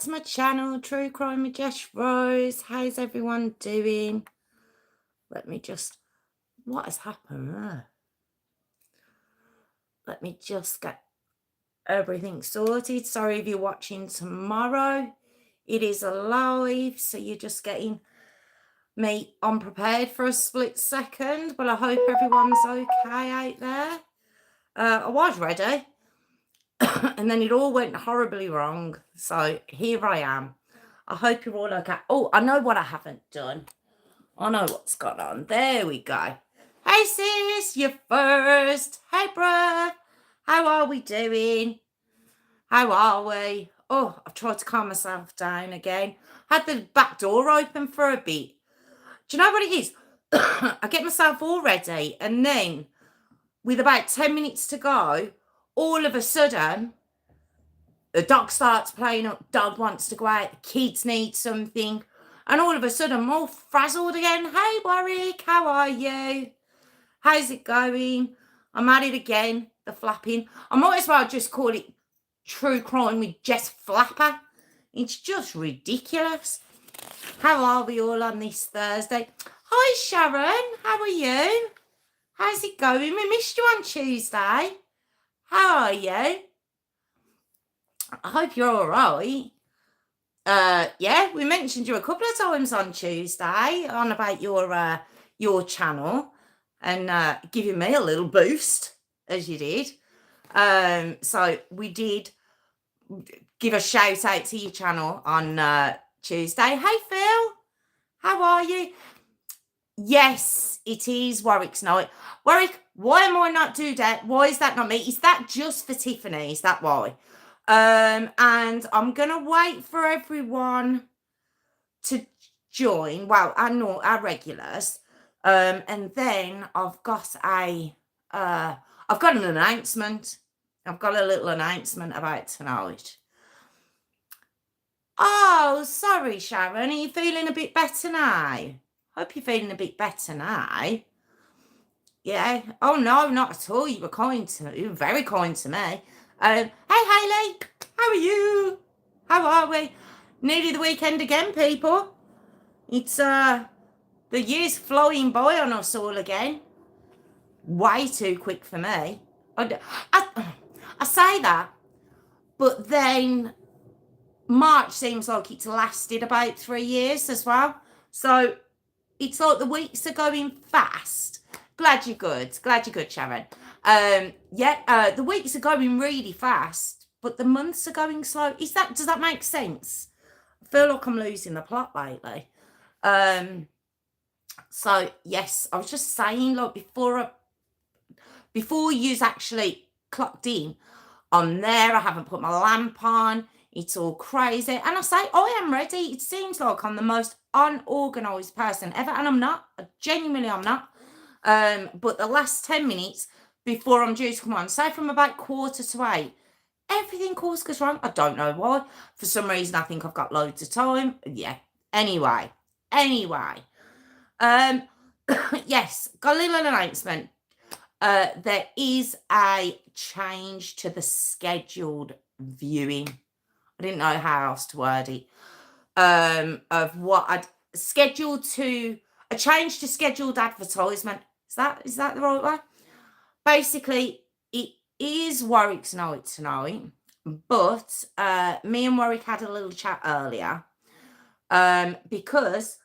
To my channel, True Crime with Jess Rose. How's everyone doing? Let me just, what has happened there? Let me just get everything sorted. Sorry if you're watching tomorrow. It is a live, so you're just getting me unprepared for a split second, but I hope everyone's okay out there. I was ready, and then it all went horribly wrong. So here I am. I hope you're all okay. Oh, I know what I haven't done. I know what's gone on. There we go. Hey sis, you're first. Hey bruh. How are we doing? How are we? Oh, I've tried to calm myself down again. Had the back door open for a bit. Do you know what it is? I get myself all ready, and then with about 10 minutes to go, all of a sudden, the dog starts playing up, dog wants to go out, the kids need something, and all of a sudden I'm all frazzled again. Hey Warwick, how are you? How's it going? I'm at it again, the flapping. I might as well just call it True Crime with Jess Flapper. It's just ridiculous. How are we all on this Thursday? Hi Sharon, how are you? How's it going? We missed you on Tuesday. How are you? I hope you're all right. Yeah, we mentioned you a couple of times on Tuesday on about your channel and giving me a little boost as you did. So we did give a shout out to your channel on Tuesday. Hey Phil, how are you? Yes, it is Warwick's night. Warwick, why am I not do that? Why is that not me? Is that just for Tiffany? Is that why? And I'm gonna wait for everyone to join. Well, I know our regulars. And then I've got an announcement. I've got a little announcement about tonight. Oh, sorry, Sharon. Are you feeling a bit better now? Hope you're feeling a bit better now. Yeah. Oh no, not at all. You were very kind to me. Hey Hayley, how are you? How are we? Nearly the weekend again, people. It's the year's flying by on us all again. Way too quick for me. I say that, but then March seems like it's lasted about 3 years as well. So it's like the weeks are going fast. Glad you're good. Glad you're good, Sharon. The weeks are going really fast, but the months are going slow. Does that make sense? I feel like I'm losing the plot lately. So yes, I was just saying, like before you's actually clocked in, I'm there. I haven't put my lamp on. It's all crazy. And I say, I am ready. It seems like I'm the most unorganized person ever. And I'm not. Genuinely, I'm not. But the last 10 minutes before I'm due to come on, say from about 7:45, everything goes wrong. I don't know why. For some reason, I think I've got loads of time. Yeah. Anyway. Yes, got a little announcement. There is a change to the scheduled viewing. I didn't know how else to word it. Of what I'd scheduled to a change to scheduled advertisement. Is that the right way? Basically, it is Warwick's night tonight, but me and Warwick had a little chat earlier. Because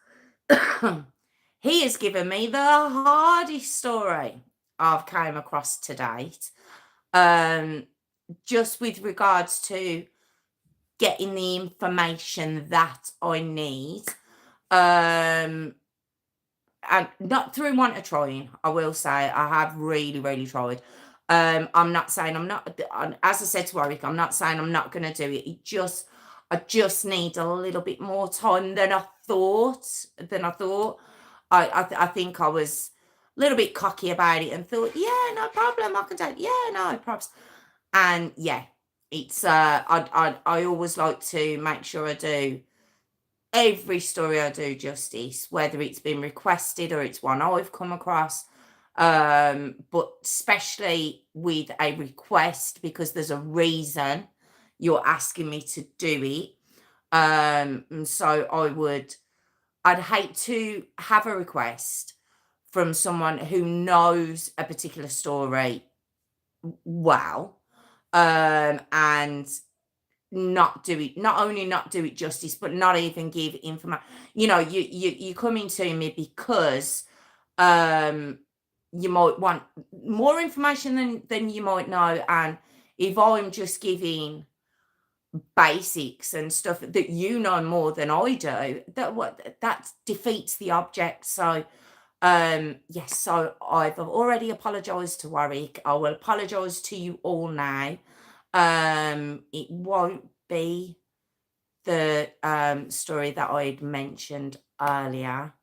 he has given me the hardest story I've came across to date. Just with regards to getting the information that I need. And not through want of trying, I will say I have really, really tried. I'm not saying I'm not, as I said to Warwick, I'm not saying I'm not going to do it. I just need a little bit more time than I thought. I think I was a little bit cocky about it and thought, yeah, no problem, I can take, yeah, no problems. And yeah, it's I always like to make sure I do every story I do justice, whether it's been requested or it's one I've come across. But especially with a request, because there's a reason you're asking me to do it. And so I'd hate to have a request from someone who knows a particular story well, and not only not do it justice, but not even give information. You coming to me because um you might want more information than you might know, and if I'm just giving basics and stuff that you know more than I do, that defeats the object. So yes, so I've already apologized to Warwick. I will apologize to you all now. It won't be the story that I'd mentioned earlier,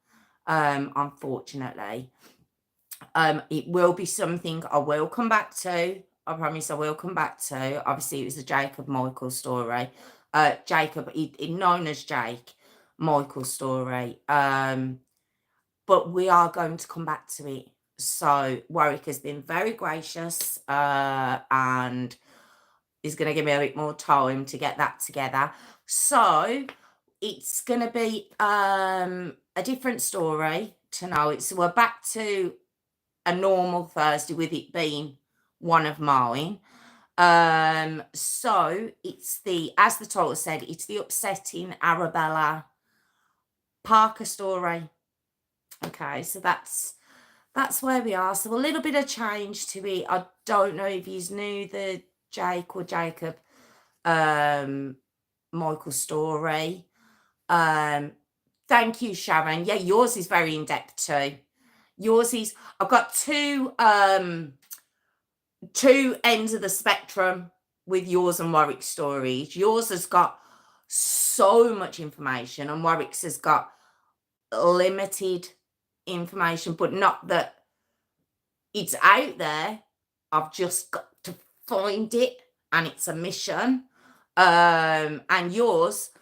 unfortunately. It will be something I will come back to. I promise I will come back to. Obviously, it was the Jacob Michael story. Jacob, known as Jake, Michael story. But we are going to come back to it. So Warwick has been very gracious, and is going to give me a bit more time to get that together. So it's going to be a different story tonight. So we're back to a normal Thursday with it being one of mine. So it's as the title said, it's the upsetting Arabella Parker story. Okay, so that's where we are. So a little bit of change to it. I don't know if you knew the Jake or Jacob Michael story. Thank you, Sharon. Yeah, yours is very in-depth too. Yours is, I've got two ends of the spectrum with yours and Warwick's stories. Yours has got so much information, and Warwick's has got limited information, but not that it's out there. I've just got to find it, and it's a mission. And yours,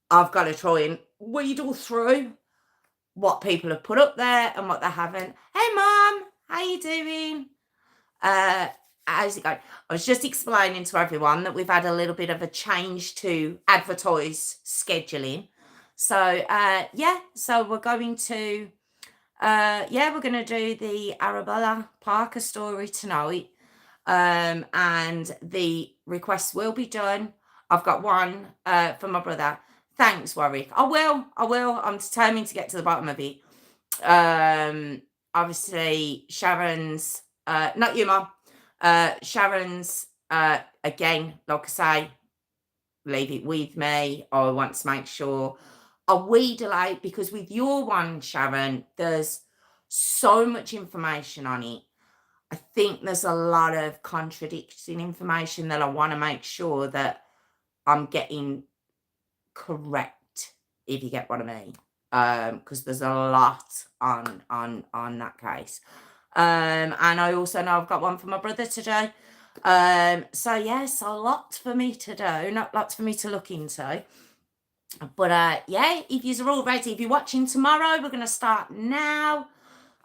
I've got to try and wheedle through what people have put up there and what they haven't. Hey, Mom, how you doing? How's it going? I was just explaining to everyone that we've had a little bit of a change to advertise scheduling. So, yeah, so we're going to, we're going to do the Arabella Parker story tonight. And the requests will be done. I've got one from my brother. Thanks, Warwick. I will. I'm determined to get to the bottom of it. Obviously, Sharon's, not you, Mom. Sharon's, again, like I say, leave it with me. I want to make sure I wheedle out, because with your one, Sharon, there's so much information on it. I think there's a lot of contradicting information that I want to make sure that I'm getting correct, if you get what I mean. Because there's a lot on that case. And I also know I've got one for my brother today. So yes, a lot for me to do, not lots for me to look into. But yeah, if you're all ready, if you're watching tomorrow, we're going to start now.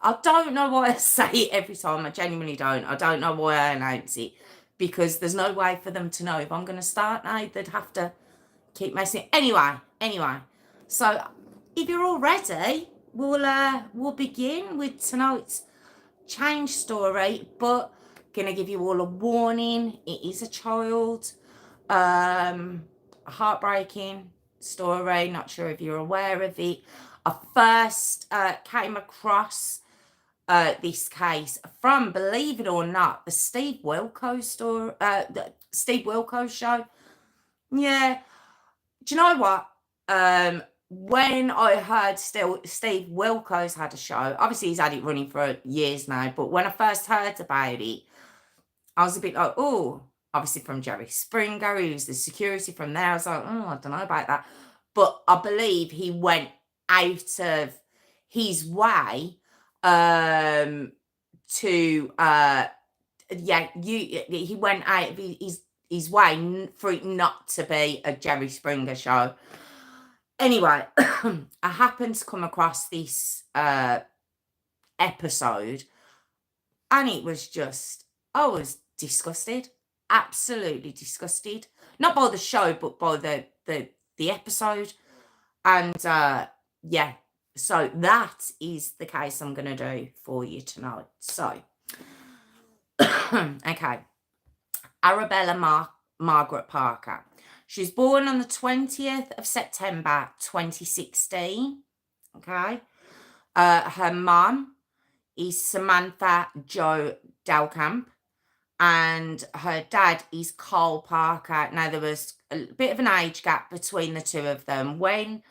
I don't know why I say it every time. I genuinely don't. I don't know why I announce it, because there's no way for them to know if I'm going to start now. They'd have to keep messing. Anyway. So if you're all ready, we'll begin with tonight's change story. But gonna give you all a warning. It is a child, a heartbreaking story. Not sure if you're aware of it. I first came across this case from, believe it or not, the Steve Wilkos story, the Steve Wilkos show. Yeah. Do you know what? When I heard Steve Wilkos had a show, obviously he's had it running for years now, but when I first heard about it, I was a bit like, oh, obviously from Jerry Springer, he was the security from there. I was like, oh, I don't know about that. But I believe he went out of his way to he went out of his way for it not to be a Jerry Springer show. Anyway, I happened to come across this episode, and it was just, I was disgusted, absolutely disgusted. Not by the show, but by the the episode. And yeah, so that is the case I'm going to do for you tonight. So, okay. Arabella Margaret Parker. She was born on the 20th of September 2016. Okay. Her mum is Samantha Jo Delcamp, and her dad is Carl Parker. Now, there was a bit of an age gap between the two of them. When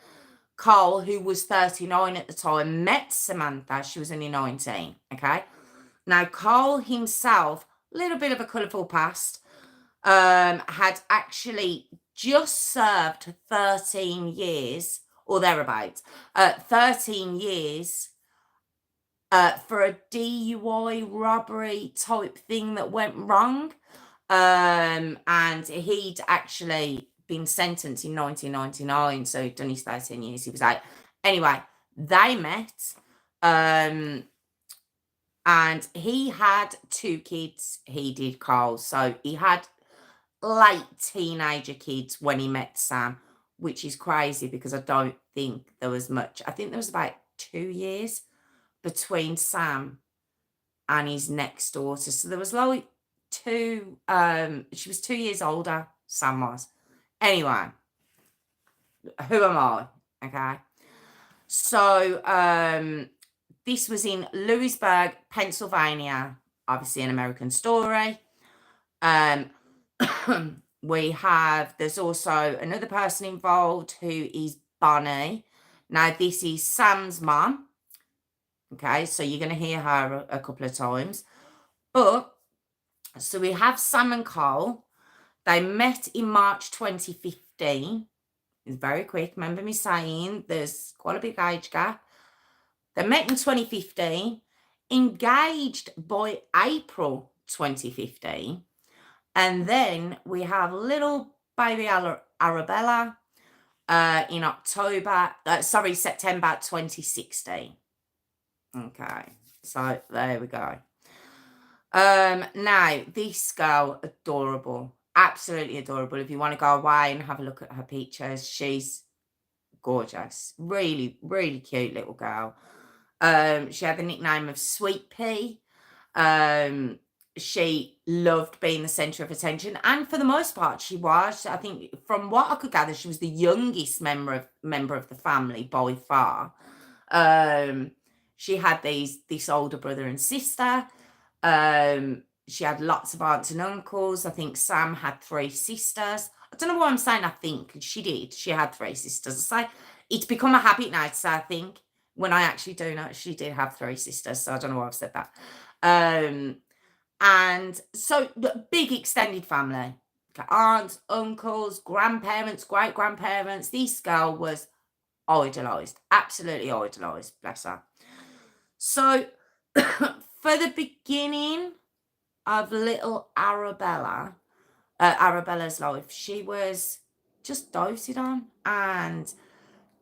Carl, who was 39 at the time, met Samantha, she was only 19. Okay. Now, Carl himself, a little bit of a colourful past, had actually just served 13 years or thereabouts, 13 years for a DUI robbery type thing that went wrong. And he'd actually been sentenced in 1999, so he'd done his 13 years. He was out. Anyway, they met, and he had 2 kids. He did, Carl. So he had late teenager kids when he met Sam, which is crazy because I don't think there was much. I think there was about 2 years between Sam and his next daughter. So there was like 2, she was 2 years older, Sam was. Anyway, who am I? Okay. So this was in Lewisburg, Pennsylvania, obviously an American story. There's also another person involved who is Bonnie. Now, this is Sam's mum. Okay, so you're going to hear her a couple of times. But, so we have Sam and Carl. They met in March 2015. It's very quick. Remember me saying there's quite a big age gap. They met in 2015, engaged by April 2015. And then we have little baby Arabella in September 2016. Okay, so there we go. Now, this girl, adorable, absolutely adorable. If you want to go away and have a look at her pictures, she's gorgeous. Really, really cute little girl. She had the nickname of Sweet Pea. She loved being the center of attention, and for the most part, she was. I think, from what I could gather, she was the youngest member of the family by far. She had this older brother and sister. She had lots of aunts and uncles. I think Sam had 3 sisters. I don't know why I'm saying I think. She did. She had 3 sisters. I say it's become a habit now to say I think, when I actually do know she did have 3 sisters. So I don't know why I've said that. And so the big extended family. Aunts, uncles, grandparents, great-grandparents. This girl was idolised. Absolutely idolised. Bless her. So for the beginning of little Arabella's life, she was just doted on, and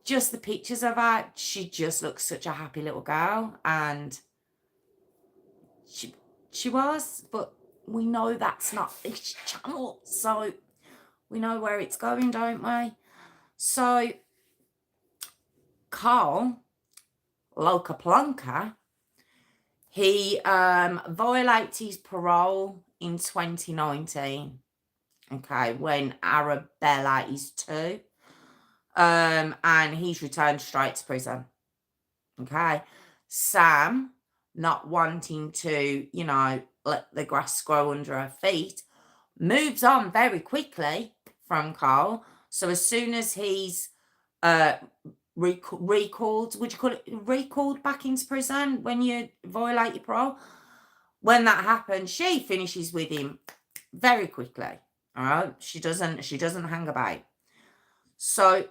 just the pictures of her, she just looks such a happy little girl, and she was, but we know that's not this channel, so we know where it's going, don't we? So Carl Loca Plonka, he violates his parole in 2019. Okay, when Arabella is 2. And he's returned straight to prison. Okay. Sam, not wanting to, let the grass grow under her feet, moves on very quickly from Carl. So as soon as he's recalled, would you call it recalled back into prison when you violate your parole? When that happens, she finishes with him very quickly. All right. She doesn't hang about. So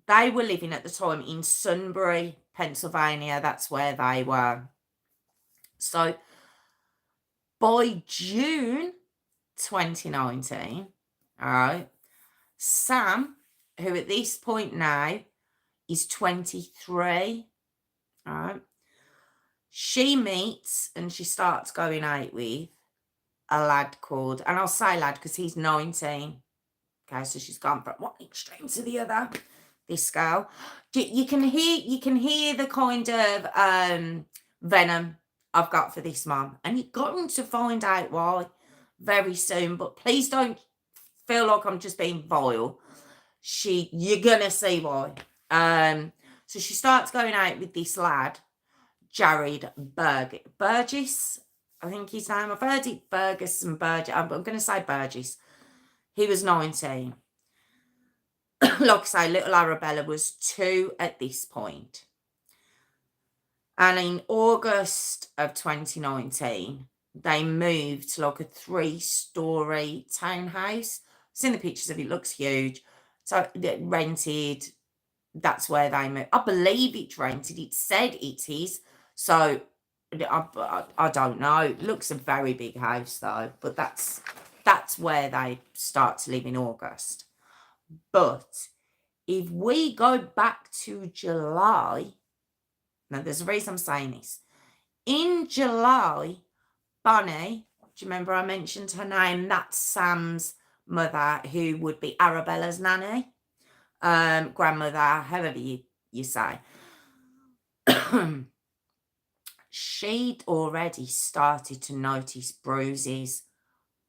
they were living at the time in Sunbury, Pennsylvania. That's where they were. So by June 2019, all right, Sam, who at this point now is 23, all right, she meets and she starts going out with a lad called, and I'll say lad because he's 19, Okay, so she's gone from one extreme to the other. This girl, you can hear the kind of venom I've got for this mum, and you're going to find out why very soon. But please don't feel like I'm just being vile. You're gonna see why. So she starts going out with this lad, Jared Burgess, I think his name. I've heard it Ferguson Burgess. I'm gonna say Burgess. He was 19. Like I say, little Arabella was 2 at this point. And in August of 2019, they moved to like a 3-story townhouse. I've seen the pictures of it, looks huge. So rented, that's where they moved. I believe it's rented. It said it is. So I don't know. It looks a very big house though, but that's where they start to live in August. But if we go back to July, now there's a reason I'm saying this. In July, Bonnie, do you remember I mentioned her name? That's Sam's mother, who would be Arabella's nanny, grandmother, however you say. She'd already started to notice bruises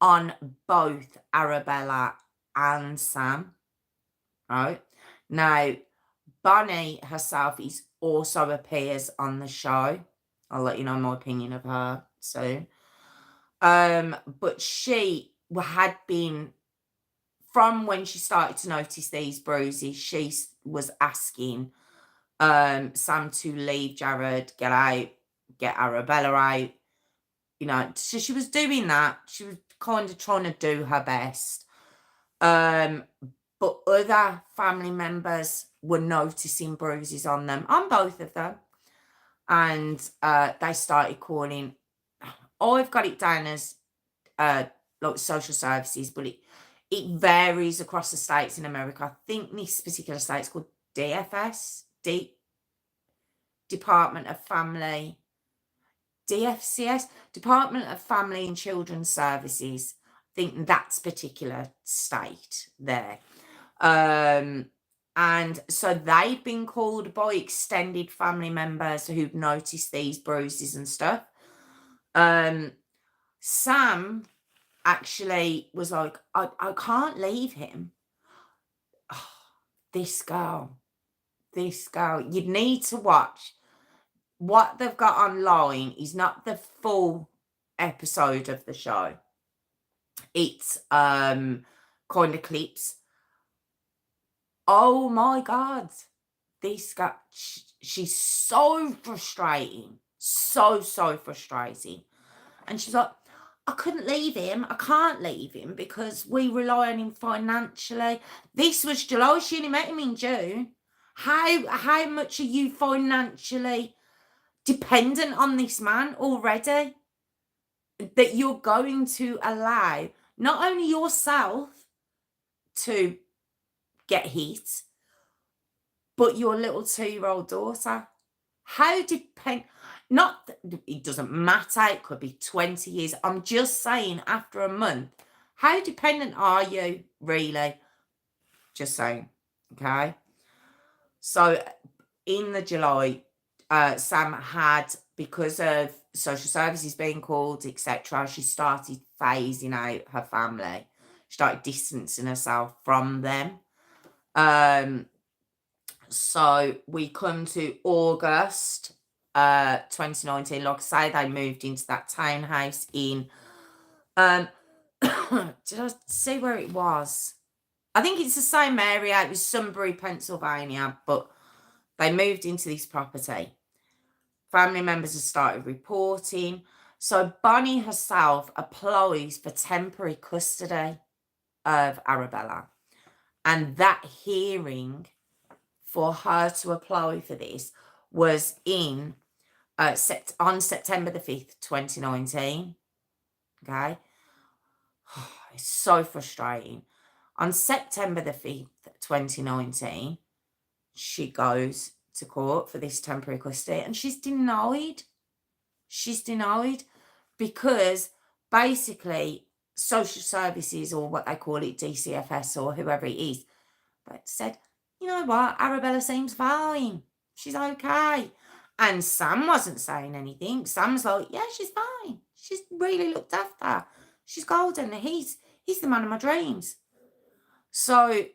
on both Arabella and Sam. Right? Now, Bonnie herself also appears on the show. I'll let you know my opinion of her soon. But she had been, from when she started to notice these bruises, she was asking Sam to leave Jared, get out, get Arabella out. You know, so she was doing that. She was kind of trying to do her best. But other family members were noticing bruises on them, on both of them. And they started calling. I've got it down as like social services, but it varies across the states in America. I think this particular state is called DFS, Department of Family, DFCS, Department of Family and Children's Services. I think that's particular state there. And so they've been called by extended family members who've noticed these bruises and stuff. Sam actually was like, I can't leave him. Oh, this girl, you'd need to watch. What they've got online is not the full episode of the show. It's kind of clips. Oh my God. This guy, she's so frustrating. So frustrating. And she's like, I couldn't leave him. I can't leave him because we rely on him financially. This was July. She only met him in June. How much are you financially dependent on this man already, that you're going to allow not only yourself to get hit, but your little 2-year-old daughter? How not, it doesn't matter, it could be 20 years. I'm just saying, after a month, how dependent are you really? Just saying. Okay. So in the July, Sam had, because of social services being called, etc., she started phasing out her family. She started distancing herself from them. So we come to August 2019. Like I say, they moved into that townhouse in did I see where it was? I think it's the same area. It was Sunbury, Pennsylvania, but they moved into this property. Family members have started reporting. So Bonnie herself applies for temporary custody of Arabella. And that hearing for her to apply for this was on September the 5th, 2019. Okay. It's so frustrating. On September the 5th, 2019, she goes to court for this temporary custody and she's denied. She's denied because basically social services, or what they call it, DCFS or whoever it is, but said, you know what, Arabella seems fine. She's okay. And Sam wasn't saying anything. Sam's like, yeah, she's fine. She's really looked after. She's golden. He's the man of my dreams. So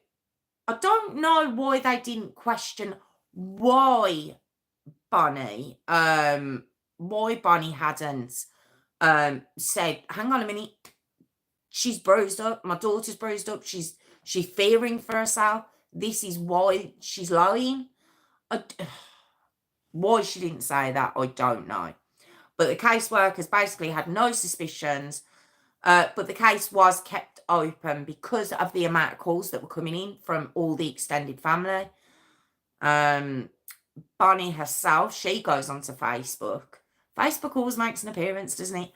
I don't know why they didn't question why Bonnie hadn't said, hang on a minute, she's bruised up, my daughter's bruised up, she's fearing for herself. This is why she's lying. Why she didn't say that, I don't know. But the caseworkers basically had no suspicions. But the case was kept open because of the amount of calls that were coming in from all the extended family. Bonnie herself, she goes onto Facebook. Facebook always makes an appearance, doesn't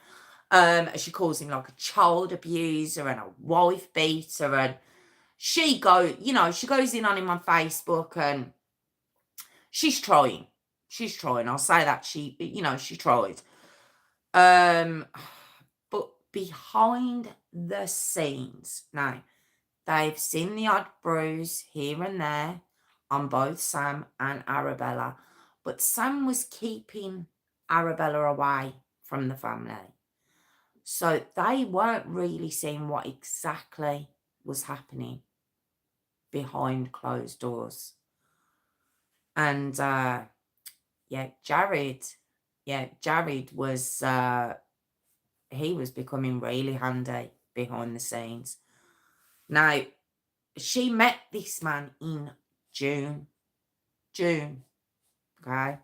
it? She calls him like a child abuser and a wife beater, and she goes in on him on Facebook, and she's trying. I'll say that she tried. But behind the scenes, now, they've seen the odd bruise here and there on both Sam and Arabella, but Sam was keeping Arabella away from the family. So they weren't really seeing what exactly was happening behind closed doors. And Jared was he was becoming really handy behind the scenes. Now, she met this man in June, okay?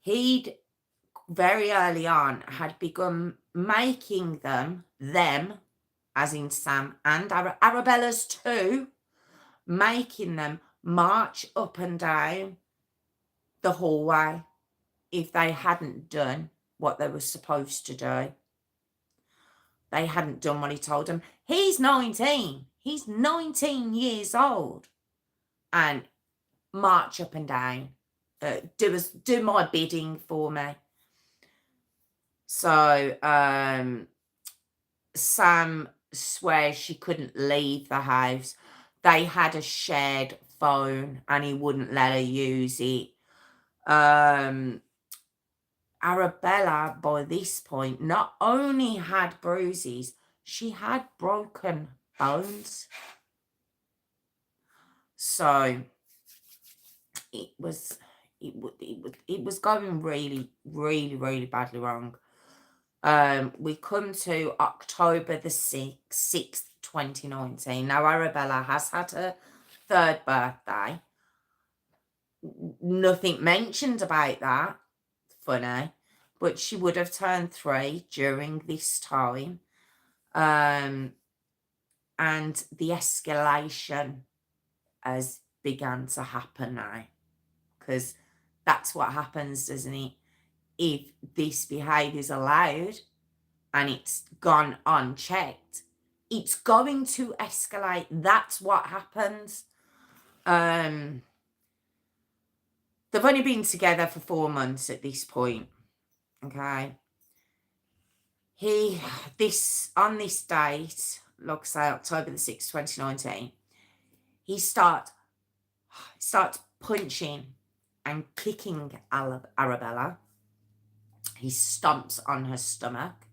He'd very early on had begun making them, as in Sam and Arabellas too, making them march up and down the hallway if they hadn't done what they were supposed to do. They hadn't done what he told them. He's 19. He's 19 years old. And march up and down. Do my bidding for me. So Sam swears she couldn't leave the house. They had a shared phone and he wouldn't let her use it. Arabella, by this point, not only had bruises, she had broken bones. So it was going really, really, really badly wrong. We come to October the 6th, 2019. Now, Arabella has had her 3rd birthday. Nothing mentioned about that. Funny. But she would have turned 3 during this time. And the escalation has begun to happen now. Because that's what happens, doesn't it? If this behaviour is allowed and it's gone unchecked, it's going to escalate. That's what happens. They've only been together for 4 months at this point. Okay. On this date, like I say, October the 6th, 2019, he starts punching and kicking Arabella. He stomps on her stomach.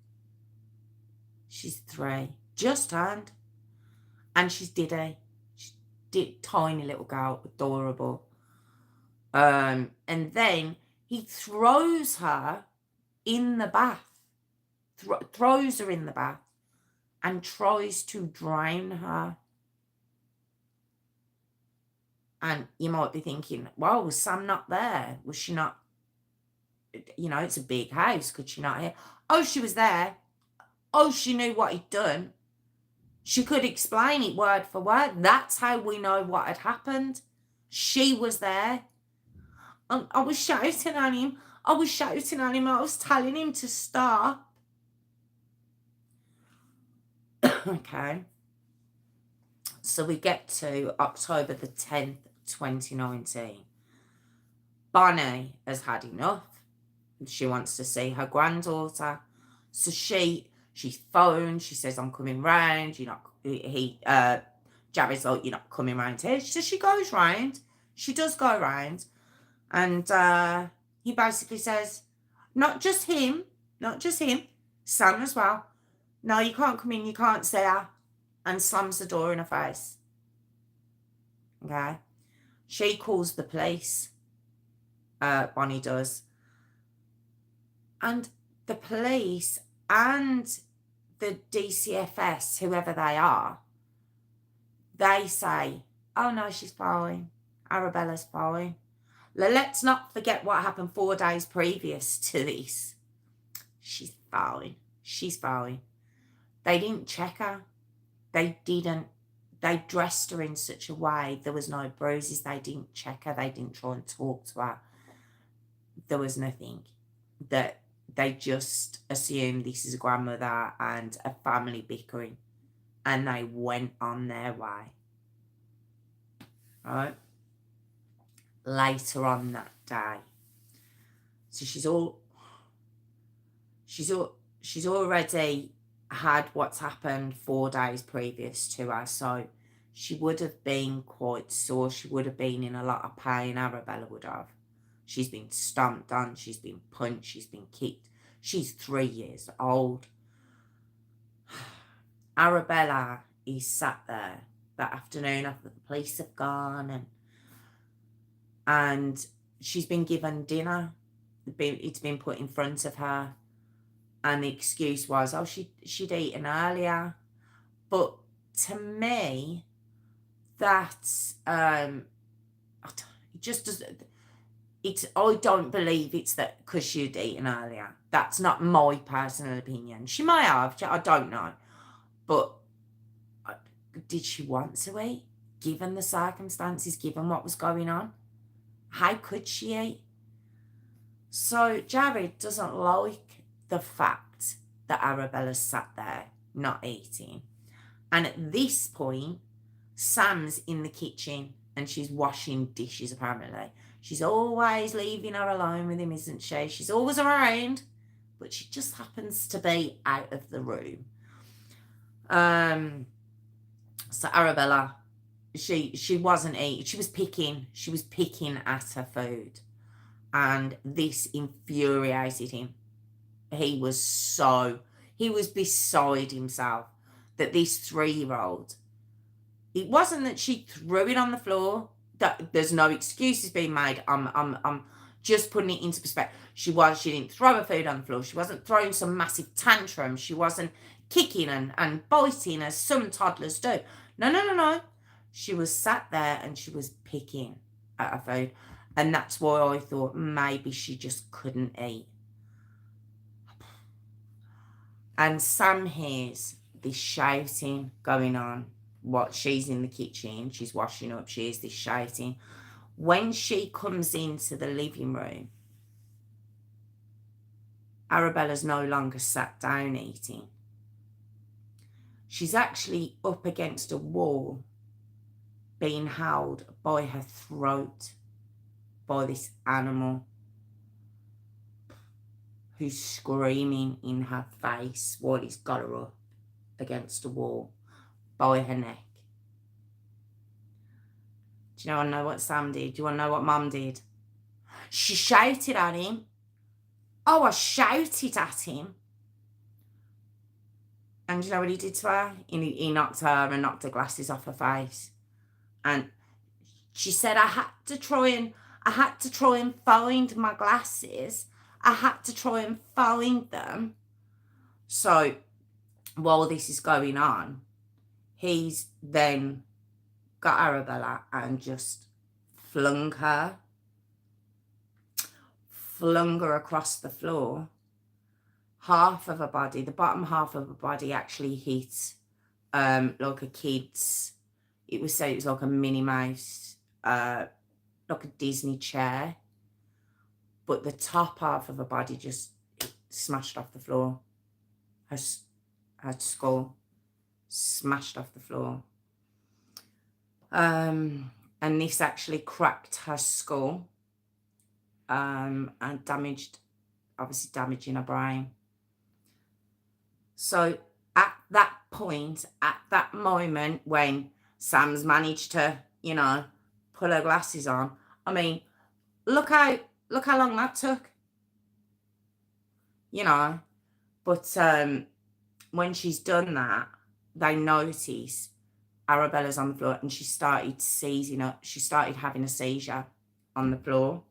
She's 3, just turned, and she's Diddy. She's tiny little girl, adorable. And then he throws her in the bath, throws her in the bath, and tries to drown her. And you might be thinking, well, was Sam not there? Was she not? It's a big house. Could she not hear? Oh, she was there. Oh, she knew what he'd done. She could explain it word for word. That's how we know what had happened. She was there. I was shouting at him. I was telling him to stop. Okay. So we get to October the 10th, 2019. Bonnie has had enough. She wants to see her granddaughter. So she She phones, she says, I'm coming round, you're not, Jared's like, you're not coming round here. So she goes round, she does go round, and he basically says, not just him, Sam as well. No, you can't come in, you can't see her, and slams the door in her face. Okay. She calls the police. Bonnie does. And the police and the DCFS, whoever they are, they say, oh no, she's fine. Arabella's fine. Let's not forget what happened 4 days previous to this. She's fine. She's fine. They didn't check her. They didn't. They dressed her in such a way. There was no bruises. They didn't check her. They didn't try and talk to her. There was nothing. That they just assumed this is a grandmother and a family bickering. And they went on their way. Right? Later on that day. So she's already had what's happened 4 days previous to her. So she would have been quite sore. She would have been in a lot of pain. Arabella would have. She's been stomped on. She's been punched. She's been kicked. She's 3 years old. Arabella is sat there that afternoon after the police have gone, and she's been given dinner. It's been put in front of her, and the excuse was, oh, she'd eaten earlier. But to me, that's it just doesn't. I don't believe it's that because she'd eaten earlier. That's not my personal opinion. She might have. I don't know. But did she want to eat? Given the circumstances, given what was going on? How could she eat? So Jared doesn't like the fact that Arabella sat there not eating. And at this point, Sam's in the kitchen and she's washing dishes, apparently. She's always leaving her alone with him, isn't she? She's always around, but she just happens to be out of the room. So Arabella, she wasn't eating. She was picking at her food. And this infuriated him. He was beside himself that this 3-year-old, it wasn't that she threw it on the floor. That there's no excuses being made. I'm just putting it into perspective. She didn't throw her food on the floor. She wasn't throwing some massive tantrum. She wasn't kicking and biting as some toddlers do. No. She was sat there and she was picking at her food. And that's why I thought maybe she just couldn't eat. And Sam hears this shouting going on. She's in the kitchen, she's washing up, she hears this shouting. When she comes into the living room, Arabella's no longer sat down eating. She's actually up against a wall, being held by her throat by this animal who's screaming in her face while he's got her up against a wall by her neck. Do you want to know what Sam did? Do you want to know what Mum did? She shouted at him. Oh, I shouted at him. And do you know what he did to her? He knocked her and knocked her glasses off her face. And she said, I had to try and find my glasses. I had to try and find them. So while this is going on, he's then got Arabella and just flung her across the floor. Half of her body, the bottom half of her body actually hit like a kid's, it was like a Minnie Mouse, like a Disney chair. But the top half of her body just smashed off the floor. Her skull smashed off the floor. And this actually cracked her skull and damaging her brain. So at that point, at that moment when Sam's managed to, pull her glasses on, I mean, look how long that took, you know. But when she's done that, they notice Arabella's on the floor and she started seizing up. She started having a seizure on the floor.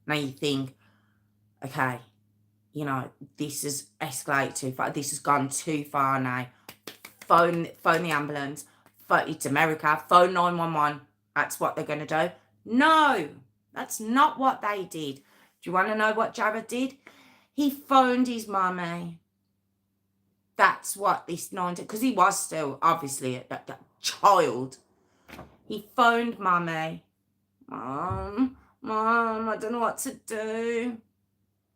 Now you think, okay, this has escalated too far. This has gone too far now. Phone the ambulance. It's America. Phone 911. That's what they're going to do. No, that's not what they did. Do you want to know what Jared did? He phoned his mummy. That's what this 90, because he was still obviously a child. He phoned mummy. Mom, I don't know what to do.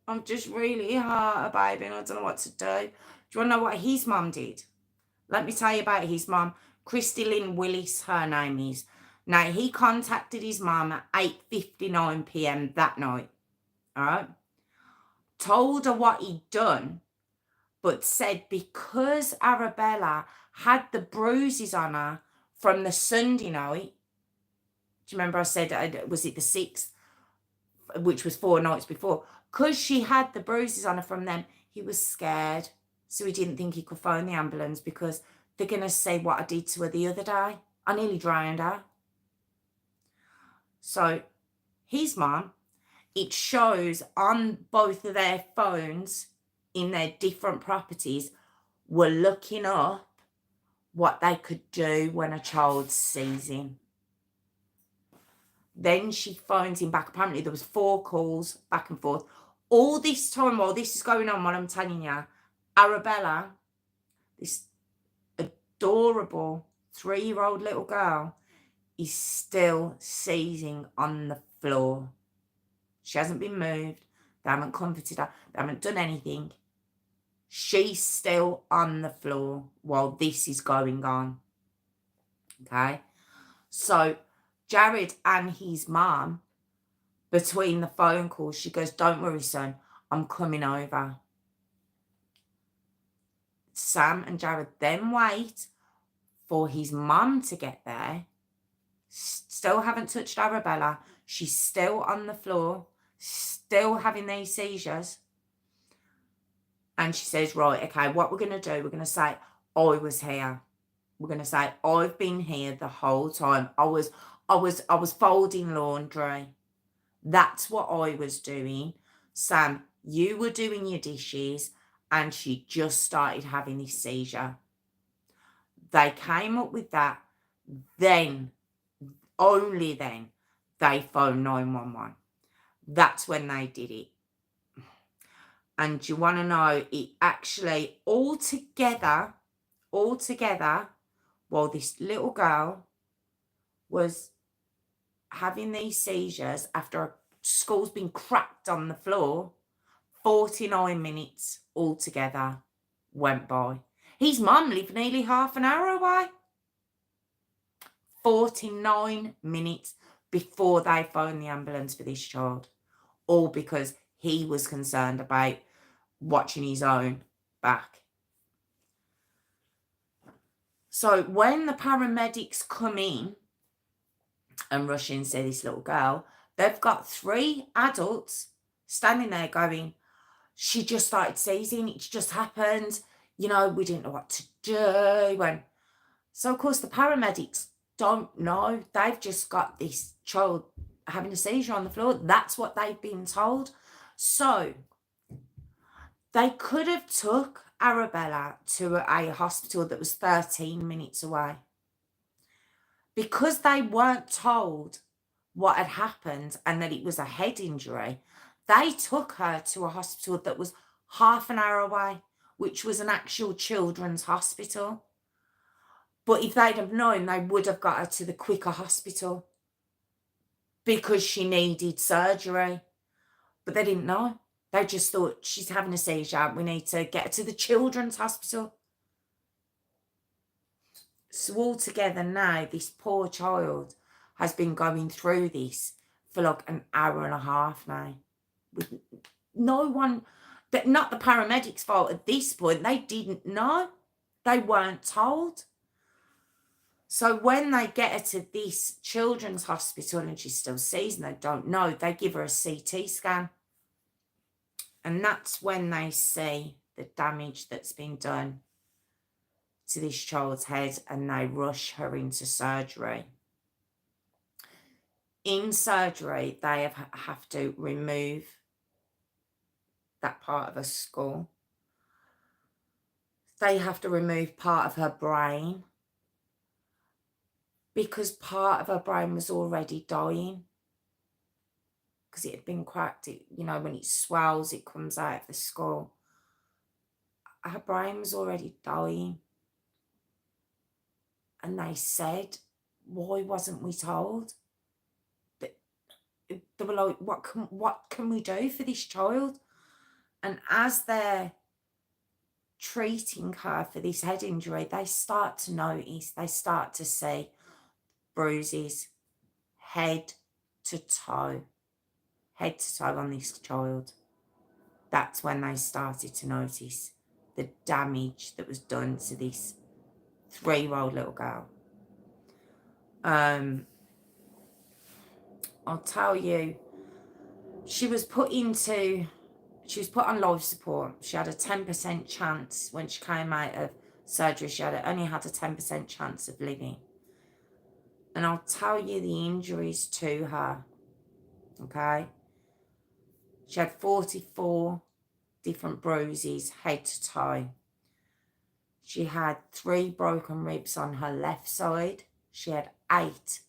I'm just really hurt, baby, and I don't know what to do. Do you want to know what his mum did? Let me tell you about his mum. Christy Lynn Willis, her name is. Now, he contacted his mum at 8:59 p.m. that night. All right? Told her what he'd done, but said because Arabella had the bruises on her from the Sunday night. Do you remember I said, was it the 6th, which was 4 nights before? Because she had the bruises on her from them, he was scared. So he didn't think he could phone the ambulance because they're going to say what I did to her the other day. I nearly drowned her. So his mum, it shows on both of their phones in their different properties, were looking up what they could do when a child's seizing. Then she phones him back. Apparently there was 4 calls back and forth. All this time while this is going on, what I'm telling you, Arabella, this adorable 3-year-old little girl, is still seizing on the floor. She hasn't been moved. They haven't comforted her. They haven't done anything. She's still on the floor while this is going on. Okay? So Jared and his mum, between the phone calls, she goes, don't worry, son, I'm coming over. Sam and Jared then wait for his mum to get there. Still haven't touched Arabella. She's still on the floor, still having these seizures. And she says, right, okay, what we're going to do, we're going to say, I was here. We're going to say, I've been here the whole time. I was folding laundry. That's what I was doing. Sam, you were doing your dishes, and she just started having this seizure. They came up with that. Then, only then, they phoned 911. That's when they did it. And you want to know, it actually, altogether, while this little girl was having these seizures after school's been cracked on the floor, 49 minutes altogether went by. His mum lived nearly half an hour away. 49 minutes before they phoned the ambulance for this child. All because he was concerned about watching his own back. So when the paramedics come in and rush in and see this little girl, they've got 3 adults standing there going, she just started seizing, it's just happened, we didn't know what to do. So of course the paramedics don't know. They've just got this child having a seizure on the floor. That's what they've been told. So they could have took Arabella to a hospital that was 13 minutes away. Because they weren't told what had happened and that it was a head injury, they took her to a hospital that was half an hour away, which was an actual children's hospital. But if they'd have known, they would have got her to the quicker hospital because she needed surgery. But they didn't know. They just thought, she's having a seizure, we need to get her to the children's hospital. So altogether now, this poor child has been going through this for like an hour and a half now. With no one But not the paramedics' fault at this point. They didn't know. They weren't told. So when they get her to this children's hospital and she's still seizing, they don't know, they give her a CT scan. And that's when they see the damage that's been done to this child's head, and they rush her into surgery. In surgery, they have to remove that part of her skull. They have to remove part of her brain, because part of her brain was already dying, because it had been cracked. When it swells, it comes out of the skull. Her brain was already dying. And they said, why wasn't we told? They were like, what can we do for this child? And as they're treating her for this head injury, they start to notice, they start to see bruises head to toe on this child. That's when they started to notice the damage that was done to this 3-year-old little girl. I'll tell you, she was put on life support. She had a 10% chance when she came out of surgery. She only had a 10% chance of living. And I'll tell you the injuries to her, okay? She had 44 different bruises, head to toe. She had 3 broken ribs on her left side. She had 8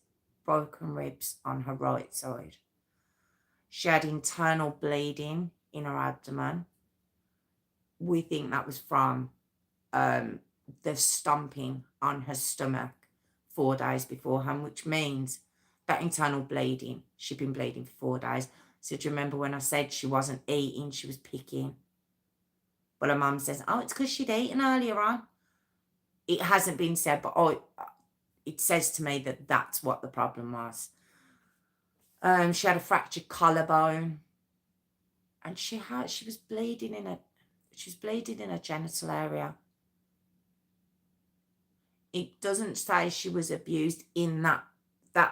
broken ribs on her right side. She had internal bleeding in her abdomen. We think that was from the stomping on her stomach 4 days beforehand, which means that internal bleeding, she'd been bleeding for 4 days. So do you remember when I said she wasn't eating, she was picking? Well, her mum says, oh, it's because she'd eaten earlier on. It hasn't been said, but it says to me that that's what the problem was. She had a fractured collarbone, and she was bleeding in a genital area. It doesn't say she was abused in that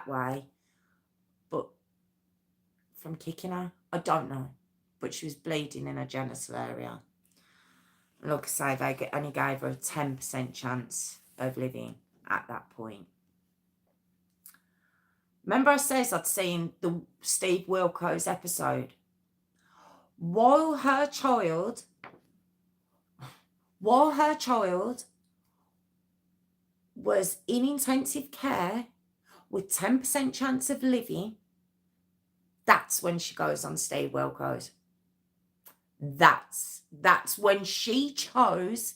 way, but from kicking her, I don't know. But she was bleeding in her genital area. Like I say, they only gave her a 10% chance of living at that point. Remember I says I'd seen the Steve Wilkos episode? While her child was in intensive care with 10% chance of living, that's when she goes on Steve Wilkos. That's when she chose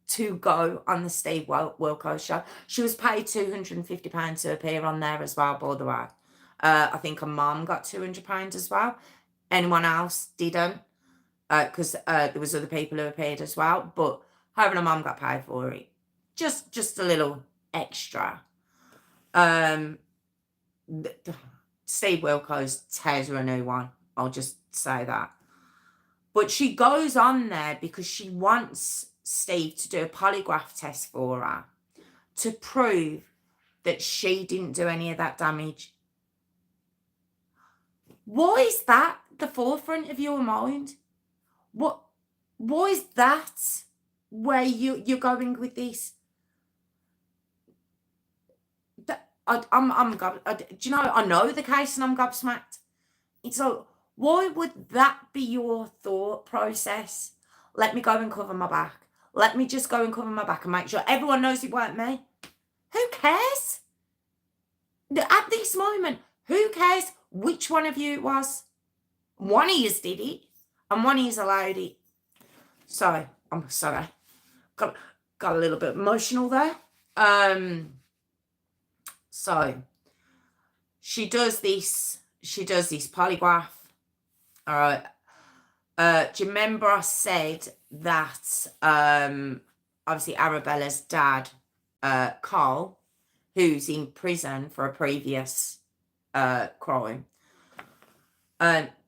to go on the Steve Wilkos show. She was paid £250 to appear on there as well, by the way. I think her mum got £200 as well. Anyone else didn't, because there was other people who appeared as well. But her and her mum got paid for it. Just a little extra. Steve Wilkos tears her a new one. I'll just say that. But she goes on there because she wants Steve to do a polygraph test for her to prove that she didn't do any of that damage. Why is that the forefront of your mind? Why is that where you're going with this? Do you know, I know the case and I'm gobsmacked. It's like, why would that be your thought process? Let me go and cover my back. Let me just go and cover my back and make sure everyone knows it weren't me. Who cares? At this moment, who cares which one of you it was? One of you did it, and one of you allowed it. So, I'm sorry. Got a little bit emotional there. So, she does this polygraph. All right. Do you remember I said that obviously Arabella's dad, Carl, who's in prison for a previous crime,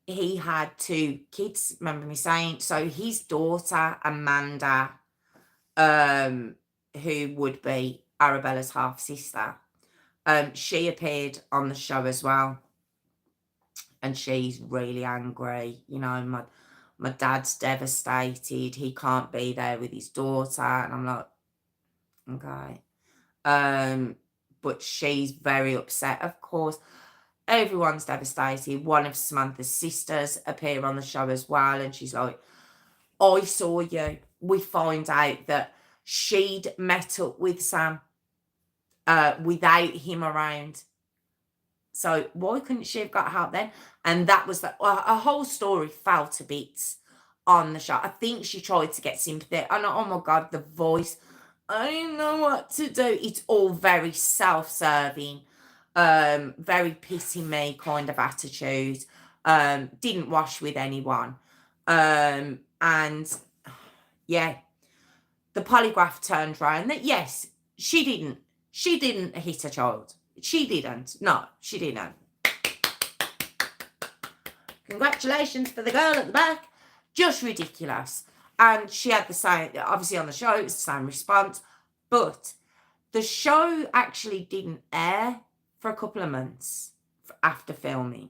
he had 2 kids, remember me saying? So his daughter, Amanda, who would be Arabella's half-sister, she appeared on the show as well. And she's really angry. You know, my dad's devastated. He can't be there with his daughter. And I'm like, okay. But she's very upset, of course. Everyone's devastated. One of Samantha's sisters appear on the show as well. And she's like, I saw you. We find out that she'd met up with Sam without him around. So why couldn't she have got help then? And that was a whole story fell to bits on the show. I think she tried to get sympathy. And oh my God, the voice. I don't know what to do. It's all very self-serving, very pity me kind of attitude. Didn't wash with anyone. And yeah, the polygraph turned around that yes, she didn't hit a child. She didn't. No, she didn't. Congratulations for the girl at the back. Just ridiculous. And she had the same, obviously on the show, it was the same response. But the show actually didn't air for a couple of months after filming.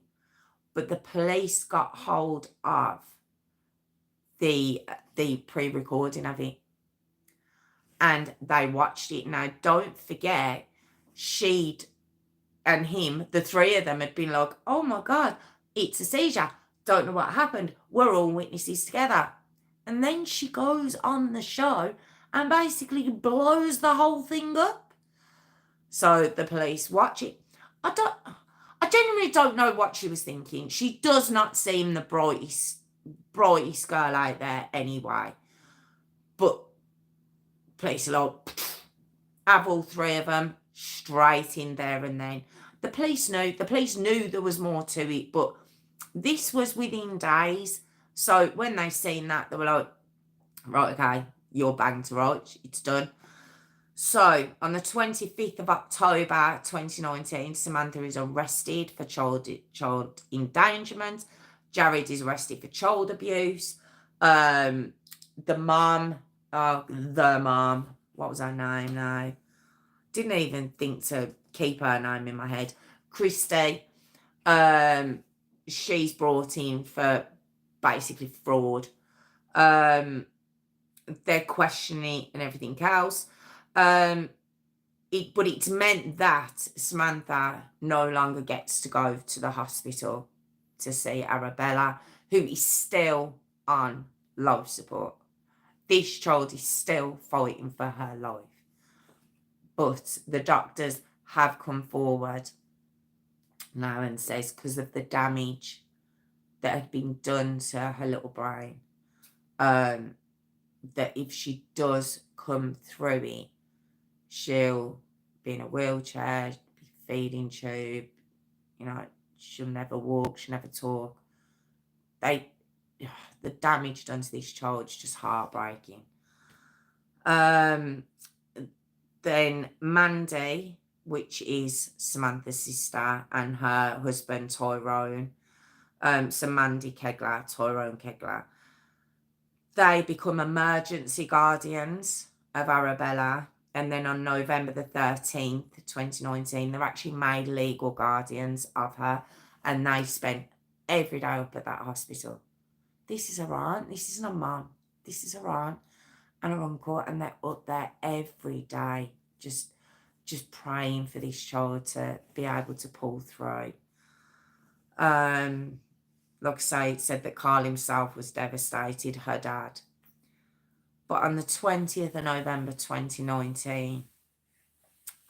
But the police got hold of the pre-recording of it. And they watched it. Now, don't forget, she'd and him, the 3 of them had been like, oh my God, it's a seizure. Don't know what happened. We're all witnesses together. And then she goes on the show and basically blows the whole thing up. So the police watch it. I genuinely don't know what she was thinking. She does not seem the brightest girl out there anyway. But police are like, have all 3 of them straight in there and then. The police knew there was more to it, but this was within days. So when they seen that, they were like, right, okay, you're banged to rights, it's done. So on the 25th of October 2019, Samantha is arrested for child endangerment. Jared is arrested for child abuse. The mom, what was her name now? Didn't even think to keep her name in my head. Christy, she's brought in for basically fraud. They're questioning and everything else. But it's meant that Samantha no longer gets to go to the hospital to see Arabella, who is still on life support. This child is still fighting for her life. But the doctors have come forward now and says because of the damage that had been done to her little brain, that if she does come through it, she'll be in a wheelchair, be feeding tube, you know, she'll never walk, she'll never talk. The damage done to this child is just heartbreaking. Then Mandy, which is Samantha's sister, and her husband Tyrone, so Mandy Kegler, Tyrone Kegler, they become emergency guardians of Arabella. And then on November the 13th, 2019, they're actually made legal guardians of her. And they spent every day up at that hospital. This is her aunt. This isn't her mum. This is her aunt and her uncle. And they're up there every day just praying for this child to be able to pull through. Like I say, it said that Carl himself was devastated, her dad. But on the 20th of November 2019,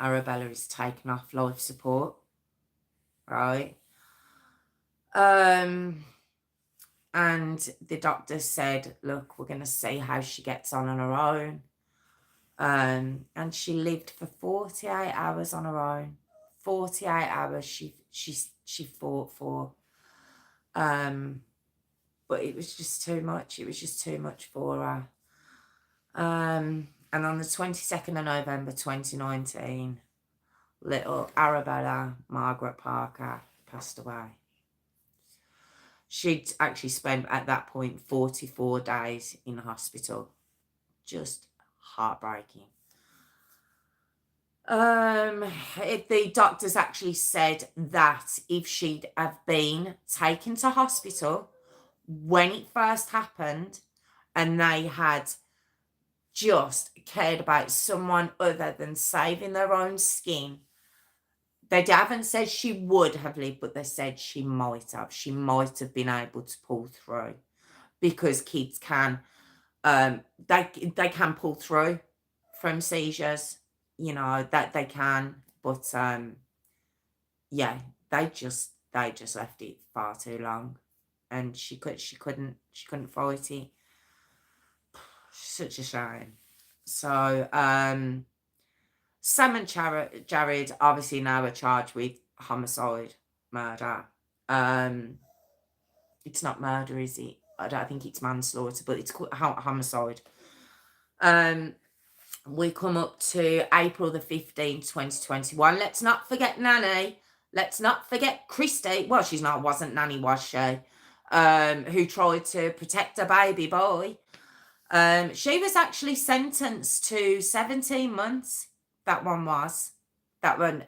Arabella is taken off life support, right? And the doctor said, look, we're going to see how she gets on her own. And she lived for 48 hours on her own. 48 hours she fought for. But it was just too much. It was just too much for her. And on the 22nd of November 2019, little Arabella Margaret Parker passed away. She'd actually spent at that point 44 days in the hospital. Just heartbreaking. The doctors actually said that if she'd have been taken to hospital when it first happened and they had just cared about someone other than saving their own skin, they haven't said she would have lived, but they said she might have. She might have been able to pull through, because kids can, they can pull through from seizures, that they can, but yeah, they just left it far too long, and she couldn't fight it. Such a shame. So Sam and Jared obviously now are charged with homicide, murder. It's not murder, is it? I don't think it's manslaughter, but it's called homicide. We come up to April the 15th, 2021. Let's not forget Nanny. Let's not forget Christy. Well, wasn't Nanny, was she? Who tried to protect a baby boy. She was actually sentenced to 17 months. That one was. That one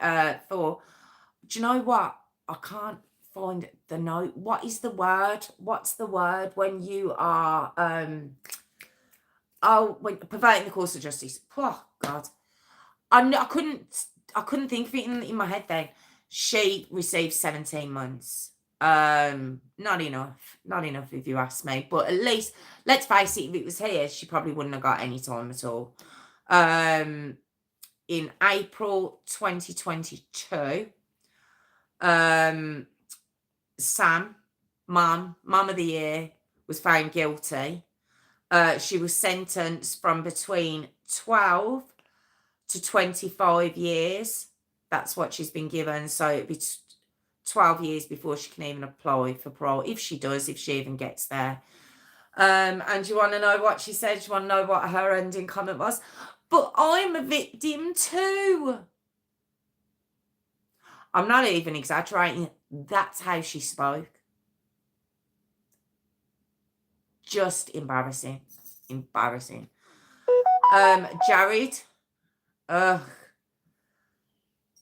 for. Do you know what? I can't find the note. What is the word? What's the word when you are when perverting the course of justice? Oh God, I couldn't think of it in my head then. She received 17 months. Not enough if you ask me, but at least, let's face it, if it was here, she probably wouldn't have got any time at all. In April 2022, Sam, mum of the year, was found guilty. She was sentenced from between 12 to 25 years. That's what she's been given. So it'd be 12 years before she can even apply for parole, if she even gets there. And you want to know what she said? You want to know what her ending comment was? But I'm a victim too. I'm not even exaggerating. That's how she spoke. Just embarrassing. Jared.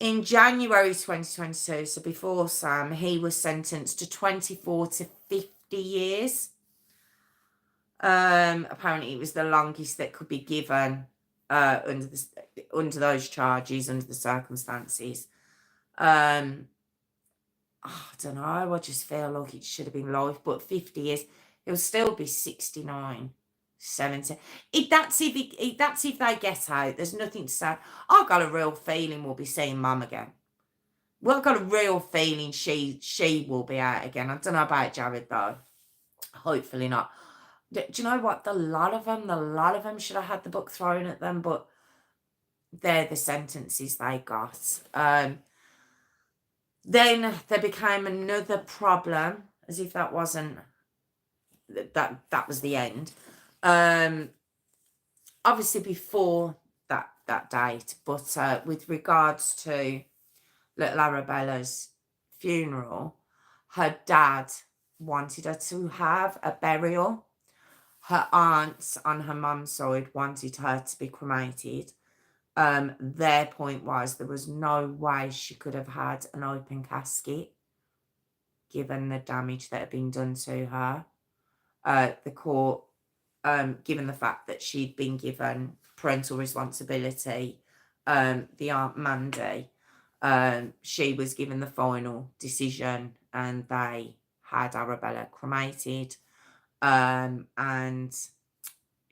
In January 2022, so before Sam, he was sentenced to 24 to 50 years. Apparently it was the longest that could be given under those charges, under the circumstances. I don't know, I just feel like it should have been life, but 50 years, he'll still be 69, 70. That's if they get out. There's nothing to say. I've got a real feeling we'll be seeing Mum again. Well, I've got a real feeling she will be out again. I don't know about Jared though. Hopefully not. Do you know what? The lot of them should have had the book thrown at them, but they're the sentences they got. Then there became another problem, as if that wasn't, that was the end. Obviously before that date, but with regards to little Arabella's funeral, her dad wanted her to have a burial. Her aunts on her mum's side wanted her to be cremated. Their point was there was no way she could have had an open casket given the damage that had been done to her. The court, given the fact that she'd been given parental responsibility, the Aunt Mandy, she was given the final decision and they had Arabella cremated, and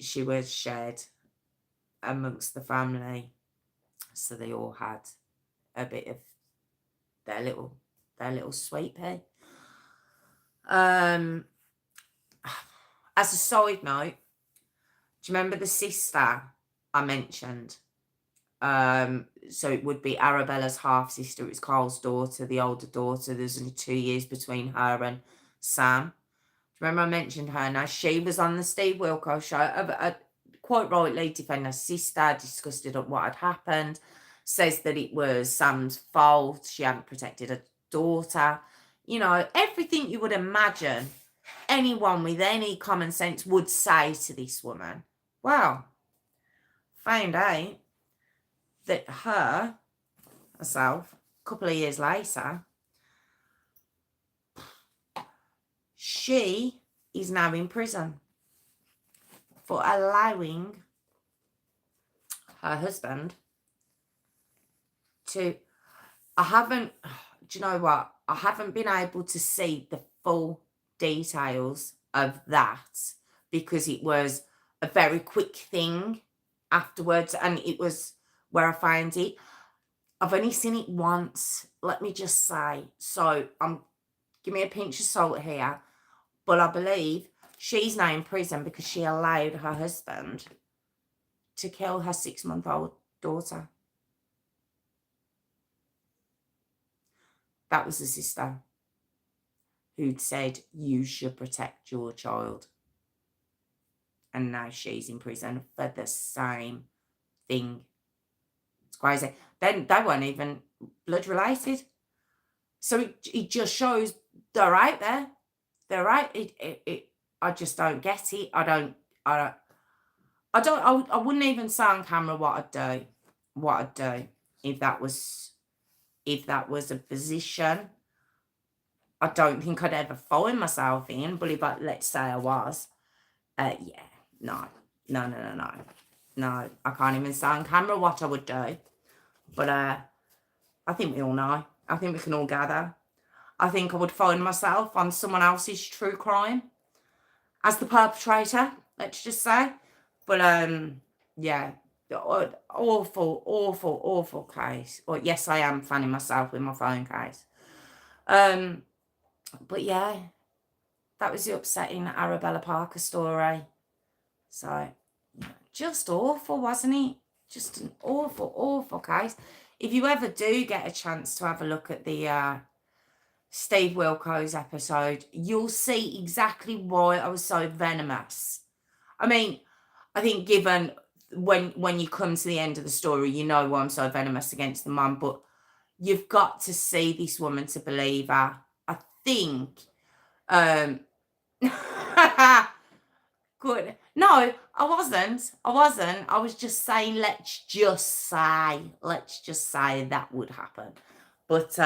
she was shared amongst the family, so they all had a bit of their little sweet pea. As a side note, do you remember the sister I mentioned? So it would be Arabella's half sister. It was Carl's daughter, the older daughter. There's only 2 years between her and Sam. Remember I mentioned her? Now, she was on the Steve Wilkos show, quite rightly defending her sister, discussed what had happened, says that it was Sam's fault. She hadn't protected her daughter. You know, everything you would imagine anyone with any common sense would say to this woman. Well, found out that herself, a couple of years later, she is now in prison for allowing her husband to, do you know what? I haven't been able to see the full details of that because it was a very quick thing afterwards, and it was where I found it. I've only seen it once, let me just say. So give me a pinch of salt here, but I believe she's now in prison because she allowed her husband to kill her 6-month-old daughter. That was the sister who'd said, you should protect your child. And now she's in prison for the same thing. It's crazy. Then they weren't even blood related. So it just shows they're out there. They're right. I just don't get it. I wouldn't even say on camera what I'd do if that was a position. I don't think I'd ever find myself in, but let's say I was, yeah, no, I can't even say on camera what I would do. But I think we all know. I think we can all gather. I think I would find myself on someone else's true crime as the perpetrator, let's just say. But yeah, awful case. Or yes, I am fanning myself with my phone case. But yeah, that was the upsetting Arabella Parker story. So just awful, wasn't it? Just an awful case. If you ever do get a chance to have a look at the Steve Wilkos episode, you'll see exactly why I was so venomous. I mean, I think given when you come to the end of the story, you know why I'm so venomous against the mum, but you've got to see this woman to believe her. I think good. No, I wasn't. I was just saying, let's just say that would happen. But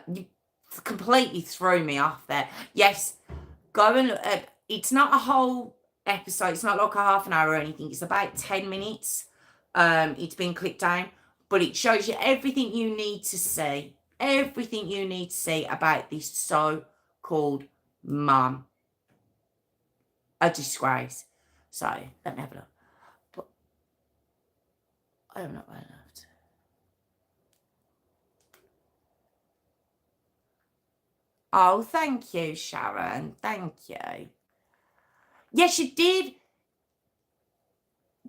you completely threw me off there. Yes, go and look. It's not a whole episode. It's not like a half an hour or anything. It's about 10 minutes. It's been clipped down, but it shows you everything you need to see. Everything you need to see about this so-called mum. A disgrace. So let me have a look. But I don't know what I loved. Oh, thank you, Sharon. Thank you. Yes, you did.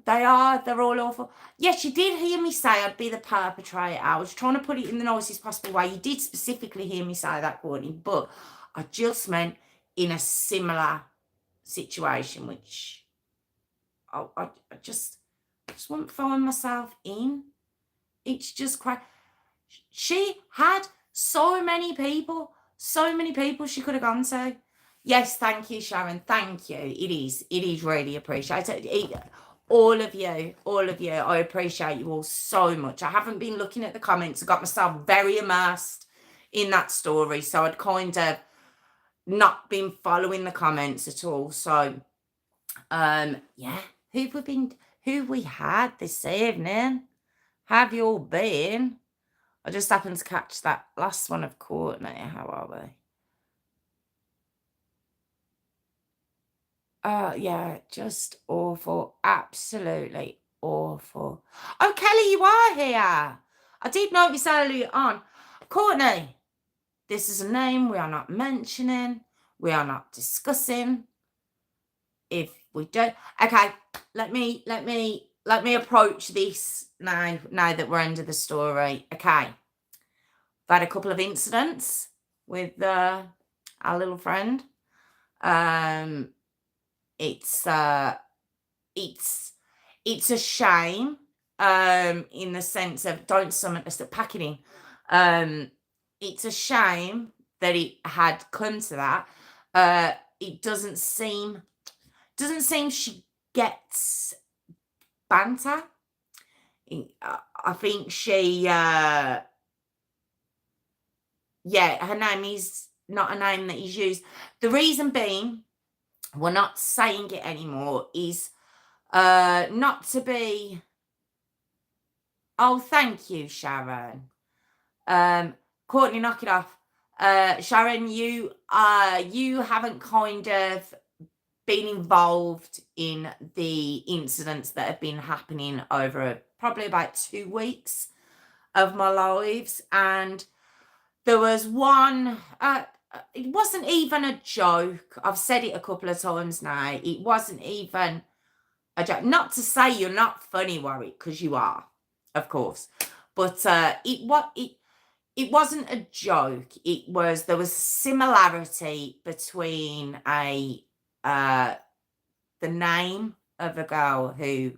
They're all awful. Yes, you did hear me say I'd be the perpetrator. I was trying to put it in the nicest possible way. You did specifically hear me say that, Courtney, but I just meant in a similar situation, which I just wouldn't find myself in. It's just crazy. She had so many people she could have gone to. Yes, thank you, Sharon. Thank you. It is really appreciated. All of you, I appreciate you all so much. I haven't been looking at the comments. I got myself very immersed in that story, so I'd kind of not been following the comments at all. So yeah, who we had this evening? Have you all been? I just happened to catch that last one of Courtney. How are we? Yeah, just awful. Absolutely awful. Oh, Kelly, you are here. I did notice earlier on. Courtney, this is a name we are not mentioning. We are not discussing. If we don't, okay, let me approach this now that we're under the story. Okay, I've had a couple of incidents with our little friend. It's a shame in the sense of don't summon us, pack it in. it's a shame that it had come to that. It doesn't seem she gets banter. I think she, yeah, her name is not a name that is used. The reason being, we're not saying it anymore, is not to be. Oh, thank you, Sharon. Courtney, knock it off. Sharon, you haven't kind of been involved in the incidents that have been happening over probably about 2 weeks of my lives, and there was one. It wasn't even a joke. I've said it a couple of times now. It wasn't even a joke. Not to say you're not funny, Warwick, because you are, of course. But it wasn't a joke. There was similarity between the name of a girl who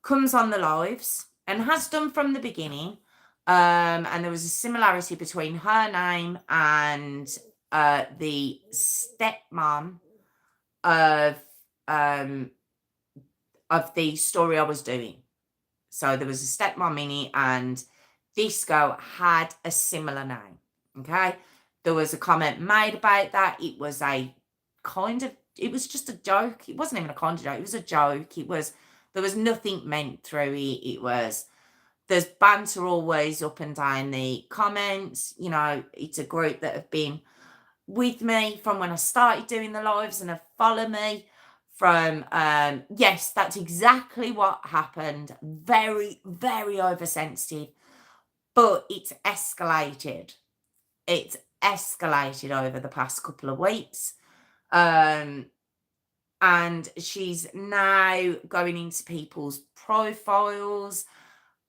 comes on the lives and has done from the beginning. And there was a similarity between her name and the stepmom of the story I was doing. So there was a stepmom in it, and this girl had a similar name. Okay, there was a comment made about that. It was just a joke. It wasn't even a kind of joke. It was a joke. There was nothing meant through it. There's banter always up and down the comments. It's a group that have been with me from when I started doing the lives and have followed me from, yes, that's exactly what happened. Very, very oversensitive, but it's escalated. It's escalated over the past couple of weeks. And she's now going into people's profiles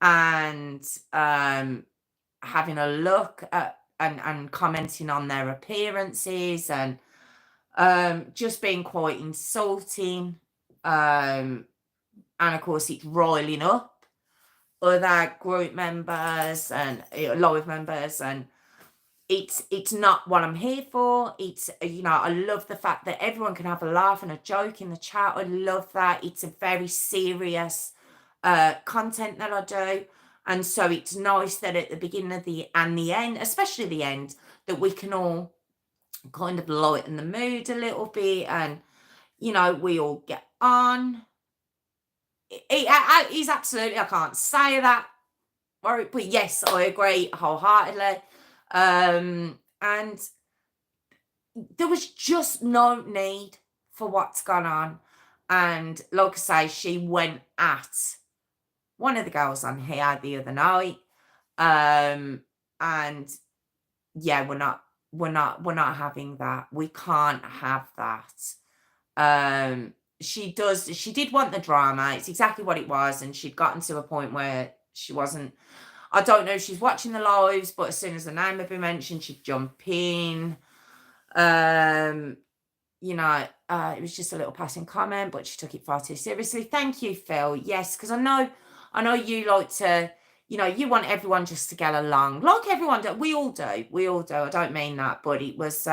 and having a look at and commenting on their appearances and just being quite insulting. And of course, it's riling up other group members and live members, and it's not what I'm here for. It's, I love the fact that everyone can have a laugh and a joke in the chat. I love that. It's a very serious content that I do. And so it's nice that at the beginning of the end, especially the end, that we can all kind of lighten the mood a little bit, and we all get on. He's absolutely, I can't say that, but yes, I agree wholeheartedly. And there was just no need for what's gone on. And like I say, she went at one of the girls on here the other night. And yeah, we're not having that. We can't have that. She did want the drama. It's exactly what it was. And she'd gotten to a point where she wasn't, I don't know if she's watching the lives, but as soon as the name had been mentioned, she'd jump in. It was just a little passing comment, but she took it far too seriously. Thank you, Phil. Yes, because I know you like to, you want everyone just to get along. Like everyone does. We all do. I don't mean that, but it was,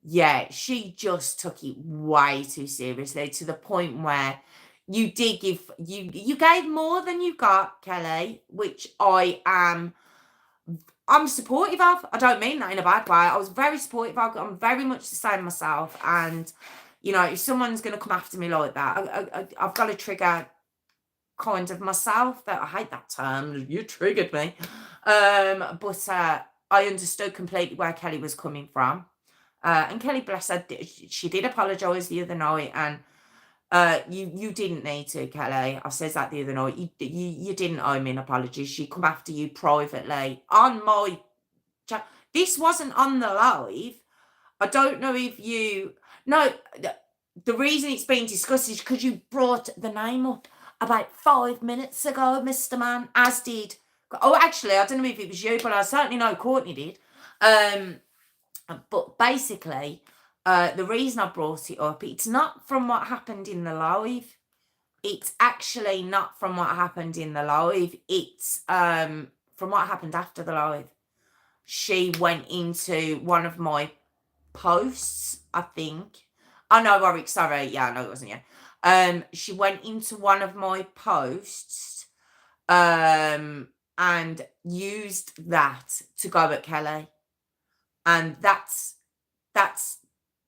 yeah, she just took it way too seriously, to the point where you did give, you gave more than you got, Kelly, which I'm supportive of. I don't mean that in a bad way. I was very supportive of. I'm very much the same myself. And, if someone's going to come after me like that, I've got to trigger kind of myself. That I hate that term. You triggered me. But I understood completely where Kelly was coming from. And Kelly, bless her, she did apologise the other night, and you didn't need to, Kelly. I said that the other night. You didn't owe me an apology. She come after you privately on my chat. This wasn't on the live. I don't know if you. No, the reason it's being discussed is because you brought the name up about 5 minutes ago, Mr. Man, as did. Oh, actually, I don't know if it was you, but I certainly know Courtney did. But basically, the reason I brought it up, it's not from what happened in the live. It's actually not from what happened in the live. It's from what happened after the live. she went into one of my posts, I think. Oh no, Warwick, sorry. Yeah, no, it wasn't you. She went into one of my posts and used that to go at Kelly. And that's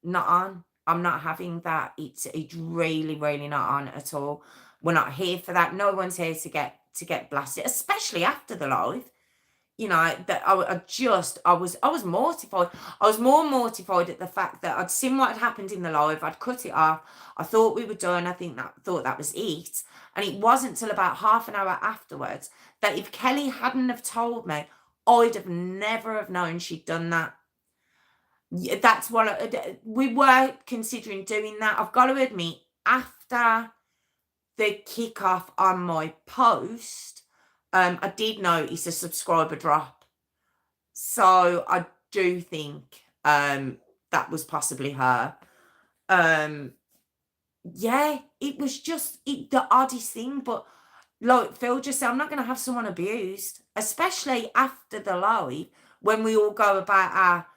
not on. I'm not having that. It's really, really not on at all. We're not here for that. No one's here to get blasted, especially after the live. You know, that I was mortified. I was more mortified at the fact that I'd seen what had happened in the live. I'd cut it off. I thought we were done. I thought that was it. And it wasn't till about half an hour afterwards that if Kelly hadn't have told me, I'd have never have known she'd done that. That's what we were considering doing that. I've got to admit, after the kickoff on my post, I did notice a subscriber drop. So I do think that was possibly her. Yeah, it was just the oddest thing. But like Phil just said, I'm not going to have someone abused, especially after the live when we all go about our.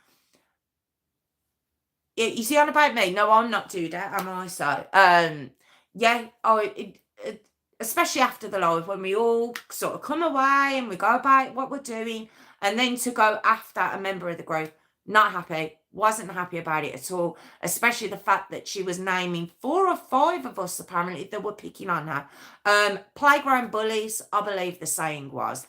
You see on about me? No, I'm not doing that, am I? So, yeah, especially after the live when we all sort of come away and we go about what we're doing, and then to go after a member of the group, not happy, wasn't happy about it at all, especially the fact that she was naming 4 or 5 of us apparently that were picking on her. Playground bullies, I believe the saying was.